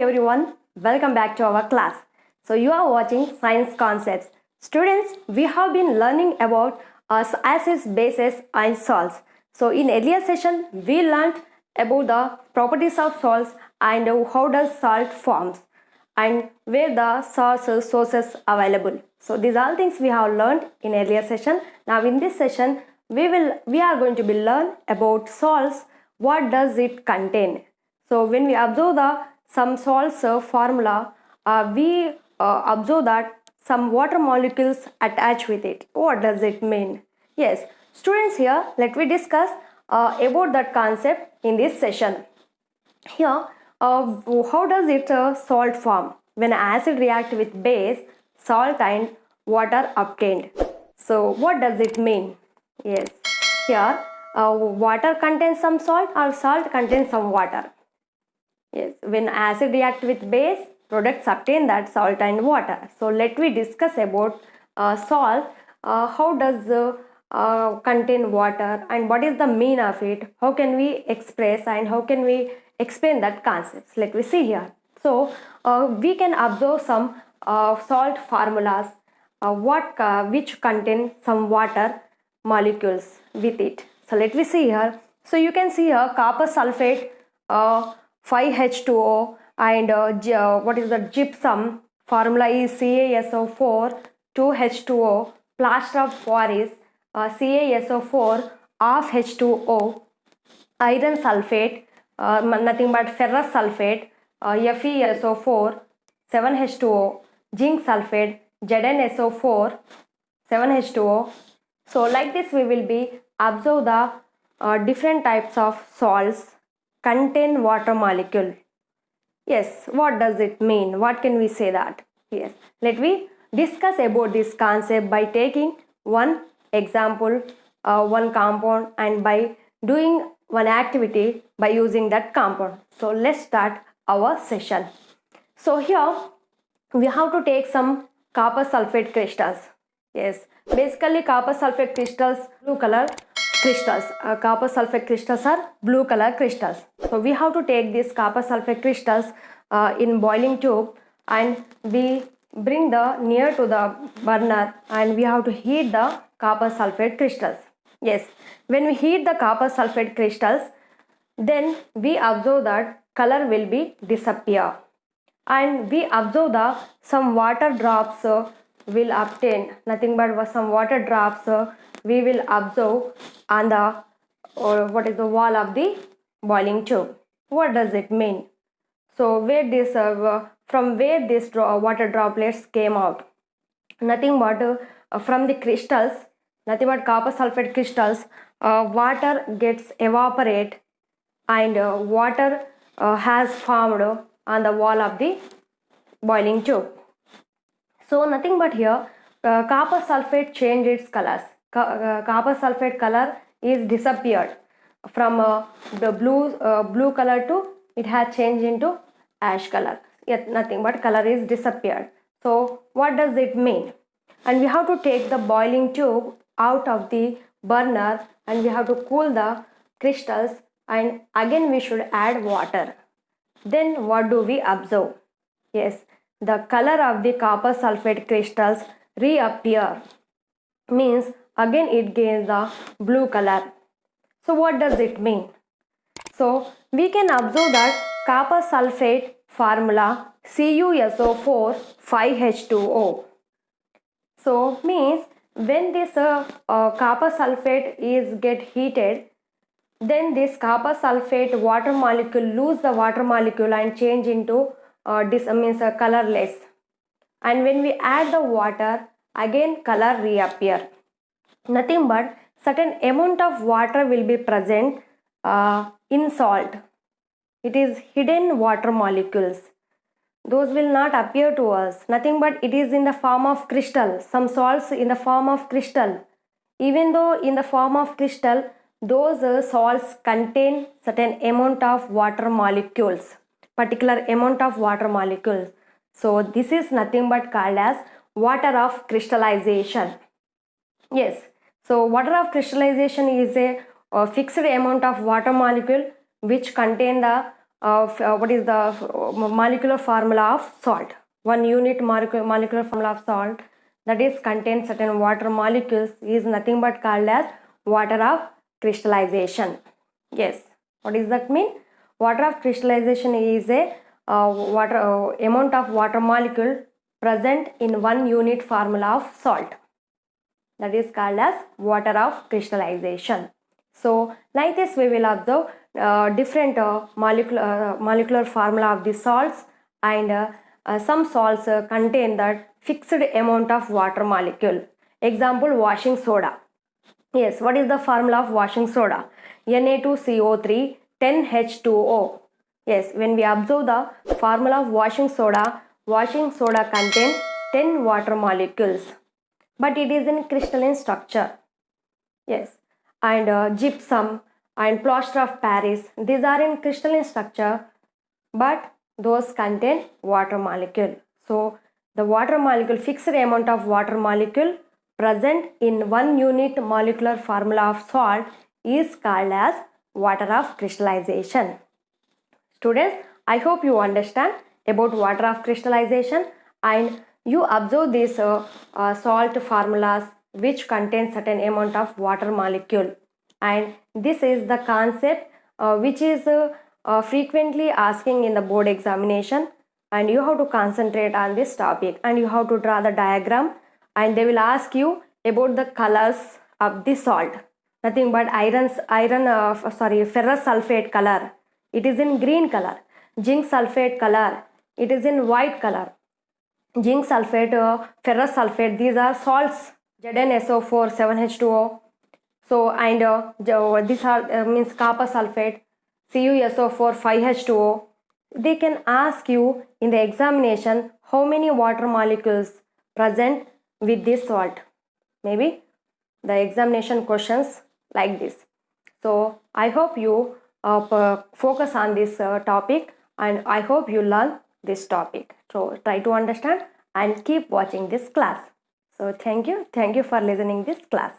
everyone, welcome back to our class. So you are watching Science Concepts. Students, we have been learning about acids, bases and salts. So in earlier session, we learned about the properties of salts and how does salt forms and where the sources available. So these are all things we have learned in earlier session. Now in this session, we are going to be learn about salts. What does it contain? So when we observe some salts formula, we observe that some water molecules attach with it. What does it mean? Yes, students, here let me discuss about that concept in this session. Here, how does it salt form? When acid react with base, salt and water obtained. So what does it mean? Yes, here water contains some salt or salt contains some water. Yes, when acid react with base, products obtain that salt and water. So let me discuss about salt. How does contain water and what is the mean of it? How can we express and how can we explain that concepts? Let me see here. So we can observe some salt formulas which contain some water molecules with it. So let me see here. So you can see here copper sulfate, 5H2O, and what is the gypsum formula is CaSO4 2H2O, plaster of Paris, CaSO4 half H2O, iron sulfate, nothing but ferrous sulfate, FeSO4 7H2O, zinc sulfate, ZnSO4 7H2O. So like this we will be observe the different types of salts contain water molecule. Yes, what does it mean? What can we say that? Yes, let me discuss about this concept by taking one example, one compound, and by doing one activity by using that compound. So let's start our session. So here we have to take some copper sulfate crystals. Yes, basically copper sulfate crystals, blue color crystals. Copper sulfate crystals are blue color crystals. So we have to take these copper sulfate crystals in boiling tube and we bring the near to the burner and we have to heat the copper sulfate crystals. Yes, when we heat the copper sulfate crystals, then we observe that color will be disappear and we observe the some water drops will obtain, nothing but some water drops we will observe on the what is the wall of the boiling tube. What does it mean? So where this from where this water droplets came out? Nothing but from the crystals, nothing but copper sulfate crystals, water gets evaporate and water has formed on the wall of the boiling tube. So nothing but here copper sulfate changed its colors. Copper sulfate color is disappeared from the blue color to it has changed into ash color. Yet nothing but color is disappeared. So what does it mean? And we have to take the boiling tube out of the burner and we have to cool the crystals and again we should add water. Then what do we observe? Yes, the color of the copper sulfate crystals reappear, means again it gains the blue color. So what does it mean? So we can observe that copper sulfate formula CuSO4 5H2O. So means when this copper sulfate is get heated, then this copper sulfate water molecule lose the water molecule and change into this means colorless. And when we add the water, again color reappear. Nothing but certain amount of water will be present in salt. It is hidden water molecules. Those will not appear to us. Nothing but it is in the form of crystal. Some salts in the form of crystal. Even though in the form of crystal, those salts contain certain amount of water molecules. Particular amount of water molecules. So this is nothing but called as water of crystallization. Yes. So water of crystallization is a fixed amount of water molecule which contain the what is the molecular formula of salt. 1 unit molecular formula of salt that is contains certain water molecules is nothing but called as water of crystallization. Yes, what does that mean? Water of crystallization is a amount of water molecule present in 1 unit formula of salt. That is called as water of crystallization. So like this we will observe different molecular formula of the salts, and some salts contain that fixed amount of water molecule. Example, washing soda. Yes, what is the formula of washing soda? Na2CO3 10H2O. Yes, when we observe the formula of washing soda contains 10 water molecules, but it is in crystalline structure. Yes, and gypsum and plaster of Paris, these are in crystalline structure, but those contain water molecule. So the water molecule, fixed amount of water molecule present in 1 unit molecular formula of salt is called as water of crystallization. Students, I hope you understand about water of crystallization, and you observe these salt formulas which contain certain amount of water molecule, and this is the concept which is frequently asking in the board examination, and you have to concentrate on this topic, and you have to draw the diagram, and they will ask you about the colors of the salt. Nothing but ferrous sulfate color, it is in green color. Zinc sulfate color, it is in white color. Zinc sulfate, ferrous sulfate, these are salts. ZnSO4 7H2O. So and these are means copper sulfate, CuSO4 5H2O. They can ask you in the examination how many water molecules present with this salt. Maybe the examination questions like this. So I hope you focus on this topic, and I hope you learn this topic. So try to understand and keep watching this class. So thank you for listening this class.